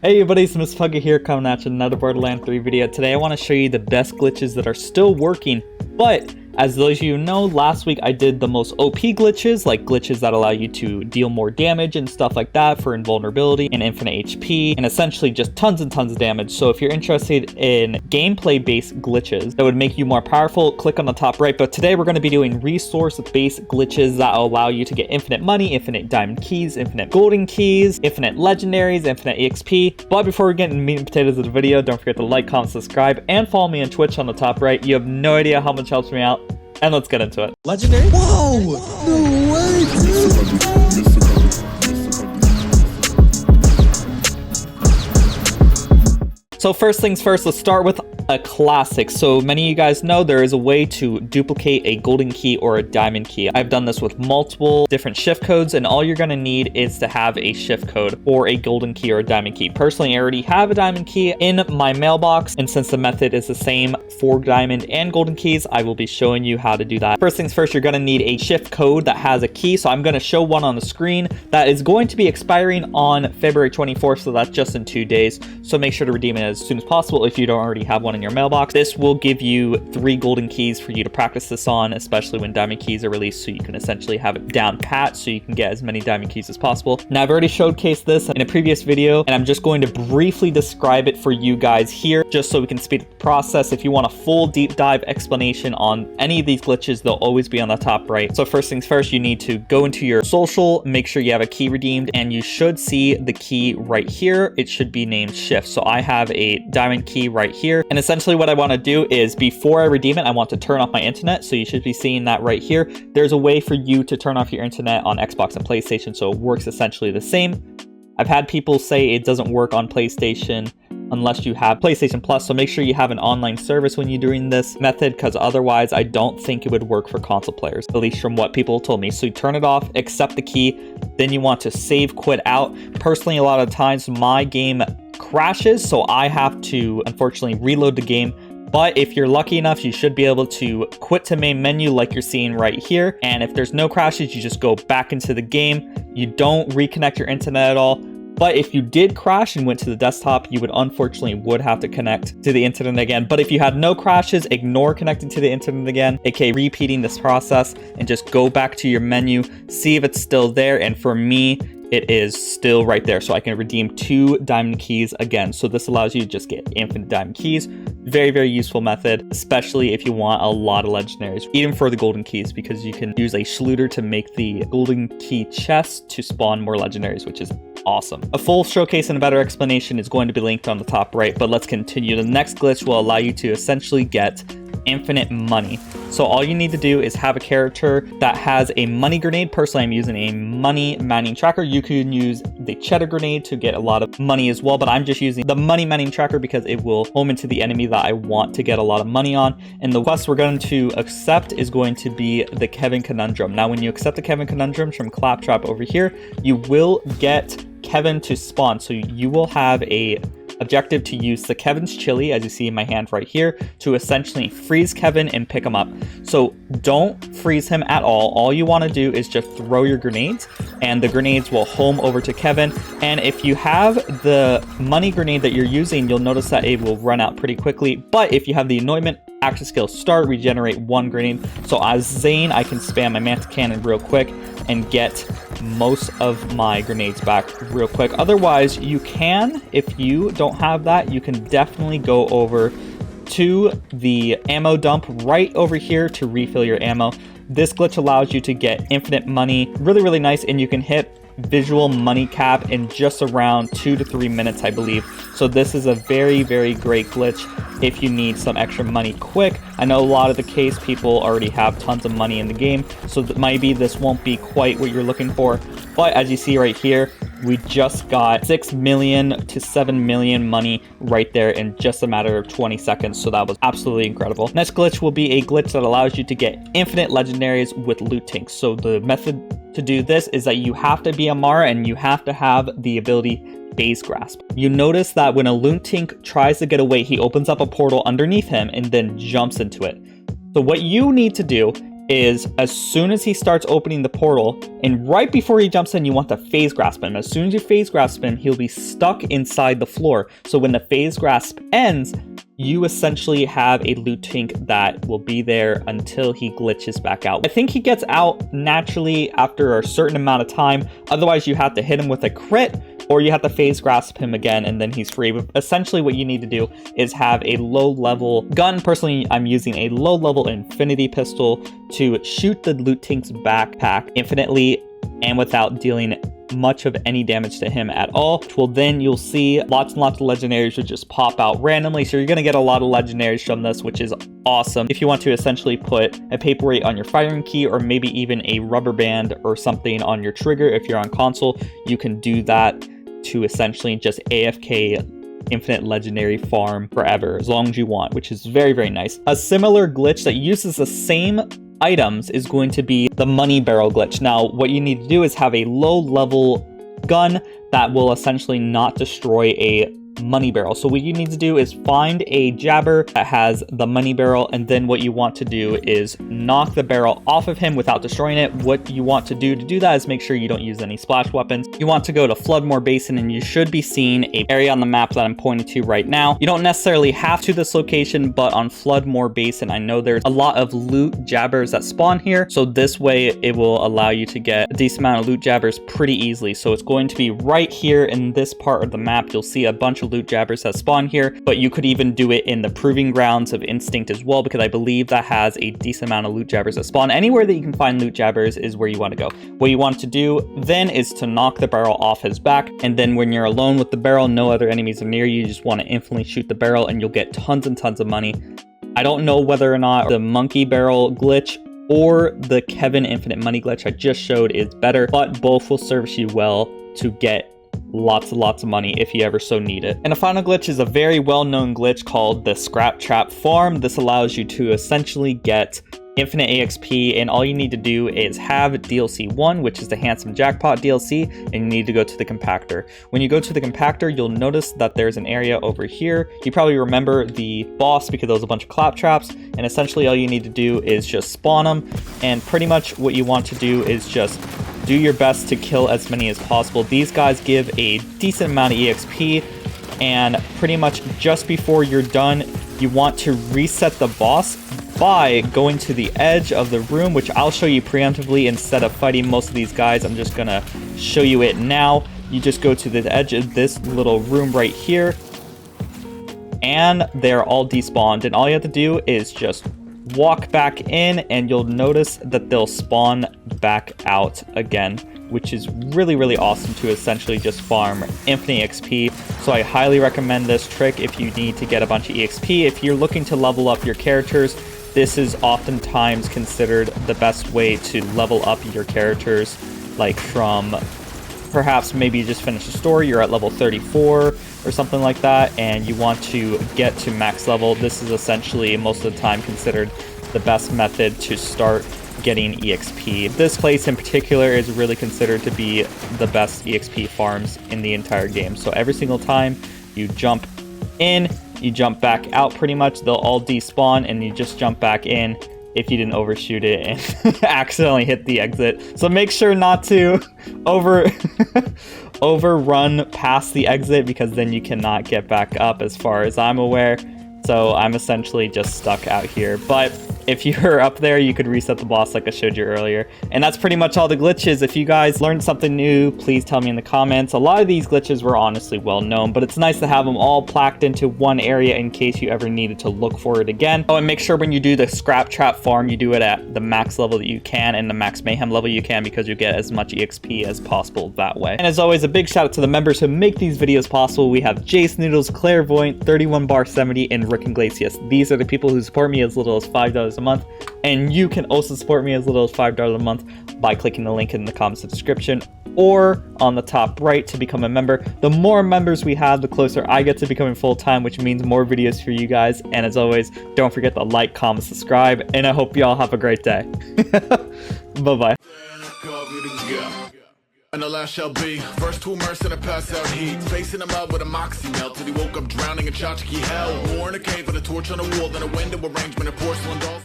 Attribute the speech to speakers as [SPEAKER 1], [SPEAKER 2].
[SPEAKER 1] Hey everybody, it's Miss Puggy here coming at you another Borderlands 3 video. Today I want to show you the best glitches that are still working, but as those of you know, last week I did the most OP glitches, like glitches that allow you to deal more damage and stuff like that for invulnerability and infinite HP, and essentially just tons and tons of damage. So if you're interested in gameplay-based glitches that would make you more powerful, click on the top right. But today we're going to be doing resource-based glitches that will allow you to get infinite money, infinite diamond keys, infinite golden keys, infinite legendaries, infinite EXP. But before we get into the meat and potatoes of the video, don't forget to like, comment, subscribe, and follow me on Twitch on the top right. You have no idea how much helps me out. And let's get into it.
[SPEAKER 2] Legendary? Whoa! No way, dude!
[SPEAKER 1] So first things first, let's start with a classic. So many of you guys know there is a way to duplicate a golden key or a diamond key. I've done this with multiple different shift codes, and all you're going to need is to have a shift code for a golden key or a diamond key. Personally, I already have a diamond key in my mailbox, and since the method is the same for diamond and golden keys, I will be showing you how to do that. First things first, you're going to need a shift code that has a key. So I'm going to show one on the screen that is going to be expiring on February 24th, so that's just in 2 days. So make sure to redeem it as soon as possible if you don't already have one in your mailbox. This will give you 3 golden keys for you to practice this on, especially when diamond keys are released, so you can essentially have it down pat so you can get as many diamond keys as possible. Now I've already showcased this in a previous video, and I'm just going to briefly describe it for you guys here just so we can speed up the process. If you want a full deep dive explanation on any of these glitches, they'll always be on the top right. So first things first, you need to go into your social, make sure you have a key redeemed, and you should see the key right here. It should be named shift. So I have a diamond key right here, and essentially what I want to do is before I redeem it, I want to turn off my internet. So you should be seeing that right here. There's a way for you to turn off your internet on Xbox and PlayStation, so it works essentially the same. I've had people say it doesn't work on PlayStation unless you have PlayStation Plus, so make sure you have an online service when you're doing this method, because otherwise I don't think it would work for console players, at least from what people told me. So you turn it off, accept the key, then you want to save quit out. Personally, a lot of times my game crashes, so I have to unfortunately reload the game. But if you're lucky enough, you should be able to quit to main menu like you're seeing right here. And if there's no crashes, you just go back into the game. You don't reconnect your internet at all. But if you did crash and went to the desktop, you would unfortunately have to connect to the internet again. But if you had no crashes, ignore connecting to the internet again, aka repeating this process, and just go back to your menu, see if it's still there. And for me, it is still right there. So I can redeem 2 diamond keys again. So this allows you to just get infinite diamond keys. Very, very useful method, especially if you want a lot of legendaries, even for the golden keys, because you can use a Schluter to make the golden key chest to spawn more legendaries, which is awesome. A full showcase and a better explanation is going to be linked on the top right, but let's continue. The next glitch will allow you to essentially get infinite money. So all you need to do is have a character that has a money grenade. Personally, I'm using a money mining tracker. You can use the cheddar grenade to get a lot of money as well, but I'm just using the money mining tracker because it will home into the enemy that I want to get a lot of money on. And the quest we're going to accept is going to be the Kevin Konundrum. Now, when you accept the Kevin Konundrum from Claptrap over here, you will get Kevin to spawn. So you will have a objective to use the Kevin's chili, as you see in my hand right here, to essentially freeze Kevin and pick him up. So don't freeze him at all. All you want to do is just throw your grenades, and the grenades will home over to Kevin. And if you have the money grenade that you're using, you'll notice that it will run out pretty quickly. But if you have the anointment action skill start, regenerate 1 grenade. So as Zane, I can spam my Manta Cannon real quick and get most of my grenades back real quick. Otherwise, you can, if you don't have that, you can definitely go over to the ammo dump right over here to refill your ammo. This glitch allows you to get infinite money, really, really nice, and you can hit visual money cap in just around 2 to 3 minutes, I believe. So this is a very, very great glitch if you need some extra money quick. I know a lot of the case people already have tons of money in the game, so maybe this won't be quite what you're looking for. But as you see right here, we just got 6 million to 7 million money right there in just a matter of 20 seconds. So that was absolutely incredible. Next glitch will be a glitch that allows you to get infinite legendaries with loot tinks. So the method to do this is that you have to be Amara and you have to have the ability Phasegrasp. You notice that when a loot tink tries to get away, he opens up a portal underneath him and then jumps into it. So what you need to do is as soon as he starts opening the portal, and right before he jumps in, you want to Phasegrasp him. As soon as you Phasegrasp him, he'll be stuck inside the floor. So when the Phasegrasp ends, you essentially have a loot Tink that will be there until he glitches back out. I think he gets out naturally after a certain amount of time. Otherwise, you have to hit him with a crit, or you have to Phasegrasp him again, and then he's free. But essentially what you need to do is have a low-level gun. Personally, I'm using a low-level infinity pistol to shoot the loot Tink's backpack infinitely and without dealing much of any damage to him at all. Well, then you'll see lots and lots of legendaries would just pop out randomly. So you're going to get a lot of legendaries from this, which is awesome. If you want to essentially put a paperweight on your firing key, or maybe even a rubber band or something on your trigger, if you're on console, you can do that to essentially just AFK infinite legendary farm forever, as long as you want, which is very, very nice. A similar glitch that uses the same items is going to be the money barrel glitch. Now, what you need to do is have a low level gun that will essentially not destroy a money barrel. So what you need to do is find a jabber that has the money barrel, and then what you want to do is knock the barrel off of him without destroying it. What you want to do that is make sure you don't use any splash weapons. You want to go to Floodmore Basin, and you should be seeing an area on the map that I'm pointing to right now. You don't necessarily have to this location, but on Floodmore Basin, I know there's a lot of loot jabbers that spawn here. So this way it will allow you to get a decent amount of loot jabbers pretty easily. So it's going to be right here in this part of the map. You'll see a bunch of loot jabbers that spawn here, but you could even do it in the proving grounds of Instinct as well, because I believe that has a decent amount of loot jabbers that spawn. Anywhere that you can find loot jabbers is where you want to go. What you want to do then is to knock the barrel off his back, and then when you're alone with the barrel, no other enemies are near you, you just want to infinitely shoot the barrel and you'll get tons and tons of money. I don't know whether or not the monkey barrel glitch or the Kevin infinite money glitch I just showed is better, but both will service you well to get lots and lots of money if you ever so need it. And the final glitch is a very well-known glitch called the Scrap Trap Farm. This allows you to essentially get infinite EXP, and all you need to do is have DLC 1, which is the Handsome Jackpot DLC, and you need to go to the compactor. When you go to the compactor, you'll notice that there's an area over here. You probably remember the boss because there was a bunch of claptraps, and essentially all you need to do is just spawn them, and pretty much what you want to do is just do your best to kill as many as possible. These guys give a decent amount of EXP, and pretty much just before you're done, you want to reset the boss by going to the edge of the room, which I'll show you preemptively instead of fighting most of these guys. I'm just gonna show you it now. You just go to the edge of this little room right here, and they're all despawned, and all you have to do is just walk back in, and you'll notice that they'll spawn back out again, which is really, really awesome to essentially just farm infinite EXP. So I highly recommend this trick if you need to get a bunch of EXP. If you're looking to level up your characters, this is oftentimes considered the best way to level up your characters, like from perhaps maybe you just finished a story, you're at level 34 or something like that, and you want to get to max level. This is essentially most of the time considered the best method to start getting EXP. This place in particular is really considered to be the best EXP farms in the entire game. So every single time you jump in, you jump back out pretty much, they'll all despawn, and you just jump back in if you didn't overshoot it and accidentally hit the exit. So make sure not to overrun past the exit, because then you cannot get back up as far as I'm aware. So I'm essentially just stuck out here. But if you're up there, you could reset the boss like I showed you earlier. And that's pretty much all the glitches. If you guys learned something new, please tell me in the comments. A lot of these glitches were honestly well known, but it's nice to have them all plaqued into one area in case you ever needed to look for it again. Oh, and make sure when you do the Scrap Trap farm, you do it at the max level that you can and the max mayhem level you can, because you get as much EXP as possible that way. And as always, a big shout out to the members who make these videos possible. We have Jace Noodles, Clairvoyant, 31bar70, and Rick Iglesias. These are the people who support me as little as $5 a month, and you can also support me as little as $5 a month by clicking the link in the comments description or on the top right to become a member. The more members we have, the closer I get to becoming full-time, which means more videos for you guys. And as always, don't forget to like, comment, subscribe, and I hope you all have a great day. Bye-bye.
[SPEAKER 3] And the last shall be first to immerse in a pass out heat, facing him out with a moxie melt till he woke up drowning in tchotchke hell. War in a cave with a torch on a wall, then a window arrangement of porcelain dolls.